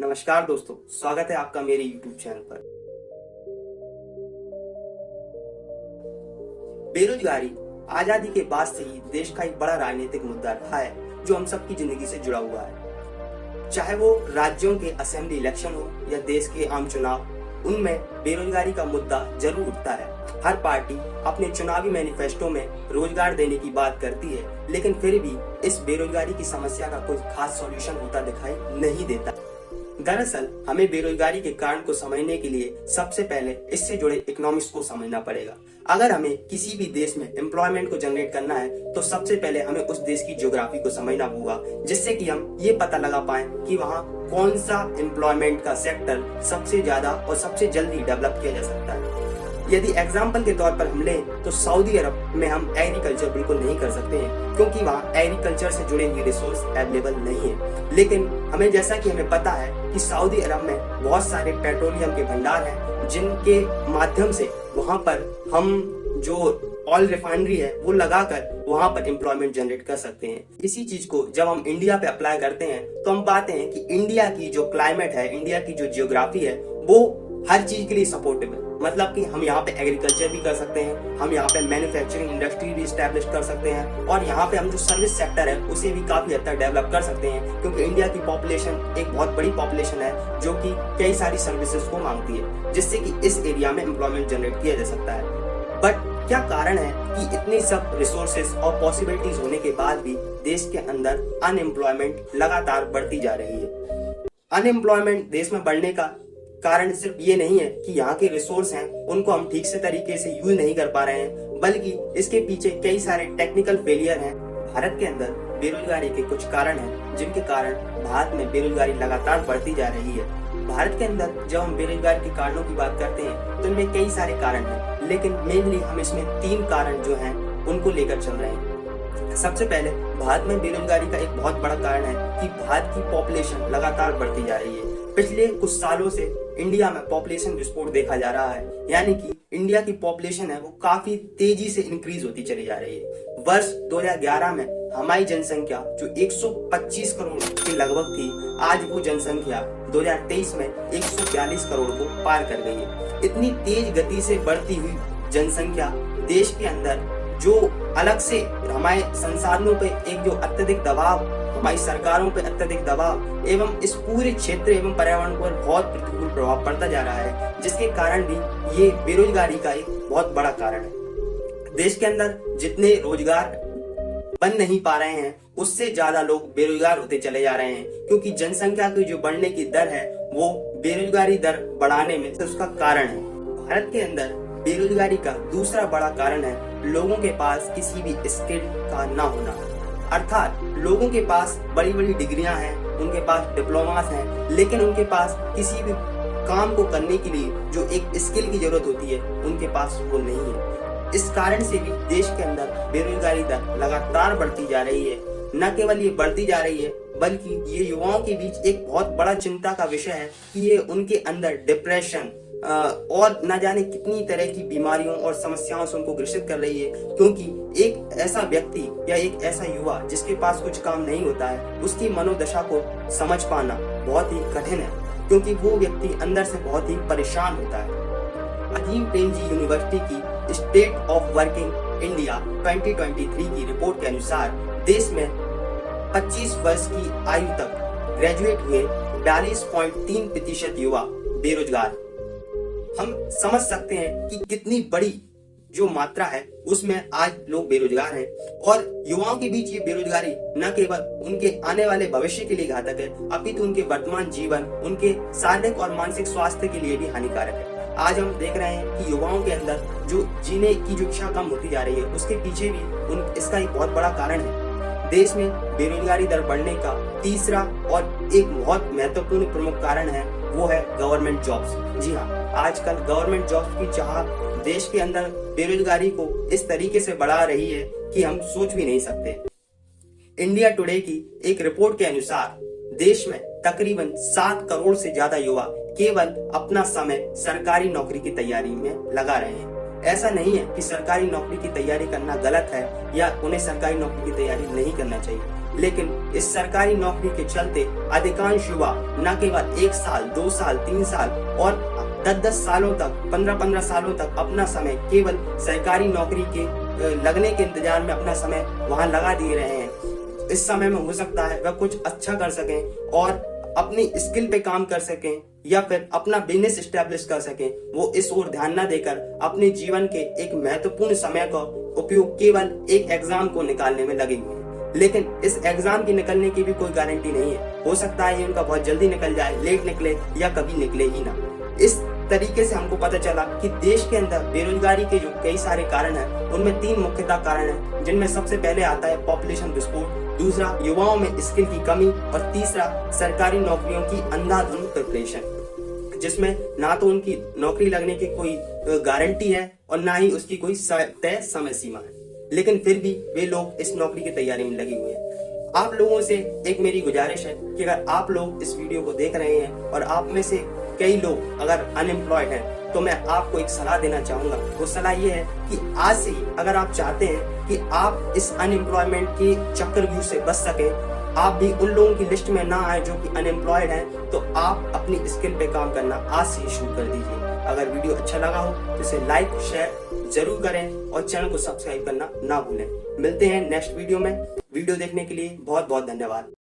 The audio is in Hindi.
नमस्कार दोस्तों, स्वागत है आपका मेरे YouTube चैनल पर। बेरोजगारी आजादी के बाद से ही देश का एक बड़ा राजनीतिक मुद्दा रहा है जो हम सबकी जिंदगी से जुड़ा हुआ है। चाहे वो राज्यों के असेंबली इलेक्शन हो या देश के आम चुनाव, उनमें बेरोजगारी का मुद्दा जरूर उठता है। हर पार्टी अपने चुनावी मैनिफेस्टो में रोजगार देने की बात करती है, लेकिन फिर भी इस बेरोजगारी की समस्या का कोई खास सॉल्यूशन होता दिखाई नहीं देता। दरअसल हमें बेरोजगारी के कारण को समझने के लिए सबसे पहले इससे जुड़े इकोनॉमिक्स को समझना पड़ेगा। अगर हमें किसी भी देश में एम्प्लॉयमेंट को जनरेट करना है तो सबसे पहले हमें उस देश की ज्योग्राफी को समझना होगा, जिससे कि हम ये पता लगा पाए कि वहाँ कौन सा एम्प्लॉयमेंट का सेक्टर सबसे ज्यादा और सबसे जल्दी डेवलप किया जा सकता है। यदि एग्जाम्पल के तौर पर हम लें तो सऊदी अरब में हम एग्रीकल्चर बिल्कुल नहीं कर सकते हैं, क्योंकि वहाँ एग्रीकल्चर से जुड़े हुए रिसोर्स अवेलेबल नहीं है। लेकिन जैसा कि हमें पता है कि सऊदी अरब में बहुत सारे पेट्रोलियम के भंडार हैं, जिनके माध्यम से वहाँ पर हम जो ऑयल रिफाइनरी है वो लगाकर वहाँ पर एम्प्लॉयमेंट जनरेट कर सकते हैं। इसी चीज को जब हम इंडिया पे अप्लाई करते हैं तो हम पाते हैं कि इंडिया की जो क्लाइमेट है, इंडिया की जो जियोग्राफी है, वो हर चीज के लिए सपोर्टेबल, मतलब कि हम यहाँ पे एग्रीकल्चर भी कर सकते हैं, हम यहाँ पे मैन्युफैक्चरिंग इंडस्ट्री भी स्टैब्लिश कर सकते हैं, और यहाँ पे हम जो सर्विस सेक्टर है उसे भी काफी हद तक डेवलप कर सकते हैं, क्योंकि इंडिया की पॉपुलेशन एक बहुत बड़ी पॉपुलेशन है जो कि कई सारी सर्विसेज को मांगती है, जिससे कि इस एरिया में एम्प्लॉयमेंट जनरेट किया जा सकता है। बट क्या कारण है कि इतनी सब रिसोर्सेज और पॉसिबिलिटीज होने के बाद भी देश के अंदर अनएम्प्लॉयमेंट लगातार बढ़ती जा रही है। अनएम्प्लॉयमेंट देश में बढ़ने का कारण सिर्फ ये नहीं है कि यहाँ के रिसोर्स हैं उनको हम ठीक से तरीके से यूज नहीं कर पा रहे हैं, बल्कि इसके पीछे कई सारे टेक्निकल फेलियर हैं। भारत के अंदर बेरोजगारी के कुछ कारण हैं जिनके कारण भारत में बेरोजगारी लगातार बढ़ती जा रही है। भारत के अंदर जब हम बेरोजगारी के कारणों की बात करते हैं तो इनमें कई सारे कारण हैं, लेकिन मेनली हम इसमें 3 कारण जो हैं उनको लेकर चल रहे हैं। सबसे पहले भारत में बेरोजगारी का एक बहुत बड़ा कारण है कि भारत की पॉपुलेशन लगातार बढ़ती जा रही है। पिछले कुछ सालों से इंडिया में पॉपुलेशन विस्फोट देखा जा रहा है, यानी कि इंडिया की पॉपुलेशन है वो काफी तेजी से इंक्रीज होती चली जा रही है। वर्ष 2011 में हमारी जनसंख्या जो 125 करोड़ के लगभग थी, आज वो जनसंख्या 2023 में 142 करोड़ को पार कर गई है। इतनी तेज गति से बढ़ती हुई जनसंख्या देश के अंदर जो अलग से हमारे संसाधनों पे एक जो अत्यधिक दबाव, हमारी सरकारों पे अत्यधिक दबाव एवं इस पूरे क्षेत्र एवं पर्यावरण पर बहुत प्रतिकूल प्रभाव पड़ता जा रहा है, जिसके कारण भी ये बेरोजगारी का एक बहुत बड़ा कारण है। देश के अंदर जितने रोजगार बन नहीं पा रहे हैं उससे ज्यादा लोग बेरोजगार होते चले जा रहे हैं, क्योंकि जनसंख्या की जो बढ़ने की दर है वो बेरोजगारी दर बढ़ाने में उसका कारण है। भारत के अंदर बेरोजगारी का दूसरा बड़ा कारण है लोगों के पास किसी भी स्किल का ना होना, अर्थात लोगों के पास बड़ी बड़ी डिग्रियां हैं, उनके पास डिप्लोमास हैं, लेकिन उनके पास किसी भी काम को करने के लिए जो एक स्किल की जरूरत होती है उनके पास वो नहीं है। इस कारण से भी देश के अंदर बेरोजगारी दर लगातार बढ़ती जा रही है। न केवल ये बढ़ती जा रही है, बल्कि ये युवाओं के बीच एक बहुत बड़ा चिंता का विषय है कि ये उनके अंदर डिप्रेशन और न जाने कितनी तरह की बीमारियों और समस्याओं से उनको ग्रसित कर रही है, क्योंकि एक ऐसा व्यक्ति या एक ऐसा युवा जिसके पास कुछ काम नहीं होता है, उसकी मनोदशा को समझ पाना बहुत ही कठिन है, क्योंकि वो व्यक्ति अंदर से बहुत ही परेशान होता है। अजीम प्रेमजी यूनिवर्सिटी की स्टेट ऑफ वर्किंग इंडिया 2023 की रिपोर्ट के अनुसार देश में 25 वर्ष की आयु तक ग्रेजुएट हुए 42.3% युवा बेरोजगार। हम समझ सकते हैं कि कितनी बड़ी जो मात्रा है उसमें आज लोग बेरोजगार हैं, और युवाओं के बीच ये बेरोजगारी न केवल उनके आने वाले भविष्य के लिए घातक है, अपितु उनके वर्तमान जीवन, उनके शारीरिक और मानसिक स्वास्थ्य के लिए भी हानिकारक है। आज हम देख रहे हैं कि युवाओं के अंदर जो जीने की जो इच्छा कम होती जा रही है, उसके पीछे भी इसका एक बहुत बड़ा कारण है। देश में बेरोजगारी दर बढ़ने का तीसरा और एक बहुत महत्वपूर्ण प्रमुख कारण है वो है गवर्नमेंट जॉब्स। जी हाँ, आजकल गवर्नमेंट जॉब्स की चाह देश के अंदर बेरोजगारी को इस तरीके से बढ़ा रही है कि हम सोच भी नहीं सकते। इंडिया टुडे की एक रिपोर्ट के अनुसार देश में तकरीबन 7 करोड़ से ज्यादा युवा केवल अपना समय सरकारी नौकरी की तैयारी में लगा रहे हैं। ऐसा नहीं है कि सरकारी नौकरी की तैयारी करना गलत है या उन्हें सरकारी नौकरी की तैयारी नहीं करना चाहिए, लेकिन इस सरकारी नौकरी के चलते अधिकांश युवा न केवल 1 साल, 2 साल, 3 साल और 10-10 सालों तक, 15-15 सालों तक अपना समय केवल सरकारी नौकरी के लगने के इंतजार में अपना समय वहां लगा दे रहे हैं। इस समय में हो सकता है वह कुछ अच्छा कर सकें और अपनी स्किल पे काम कर सकें या फिर अपना बिजनेस स्टैब्लिश कर सकें। वो इस ओर ध्यान न देकर अपने जीवन के एक महत्वपूर्ण समय का उपयोग केवल एक एग्जाम को निकालने में लगे हुए हैं। लेकिन इस एग्जाम की निकलने की भी कोई गारंटी नहीं है। हो सकता है ये उनका बहुत जल्दी निकल जाए, लेट निकले या कभी निकले ही ना। इस तरीके से हमको पता चला कि देश के अंदर बेरोजगारी के जो कई सारे कारण हैं, उनमें 3 मुख्यतः कारण हैं, जिनमें सबसे पहले आता है पॉपुलेशन विस्फोट, दूसरा युवाओं में स्किल की कमी और तीसरा सरकारी नौकरियों की अंधाधुंध प्रिपरेशन, जिसमें ना तो उनकी नौकरी लगने की कोई गारंटी है और ना ही उसकी कोई तय समय सीमा है, लेकिन फिर भी वे लोग इस नौकरी की तैयारी में लगे हुए हैं। आप लोगों से एक मेरी गुजारिश है कि अगर आप लोग इस वीडियो को देख रहे हैं और आप में से कई लोग अगर अनएम्प्लॉयड हैं, तो मैं आपको एक सलाह देना चाहूंगा। वो सलाह ये है कि आज से ही अगर आप चाहते हैं कि आप इस अनएम्प्लॉयमेंट के चक्रव्यूह से बच सकें, आप भी उन लोगों की लिस्ट में ना आए जो कि अनएम्प्लॉयड हैं, तो आप अपनी स्किल पे काम करना आज से ही शुरू कर दीजिए। अगर वीडियो अच्छा लगा हो तो इसे लाइक शेयर जरूर करें और चैनल को सब्सक्राइब करना ना भूलें। मिलते हैं नेक्स्ट वीडियो में। वीडियो देखने के लिए बहुत बहुत धन्यवाद।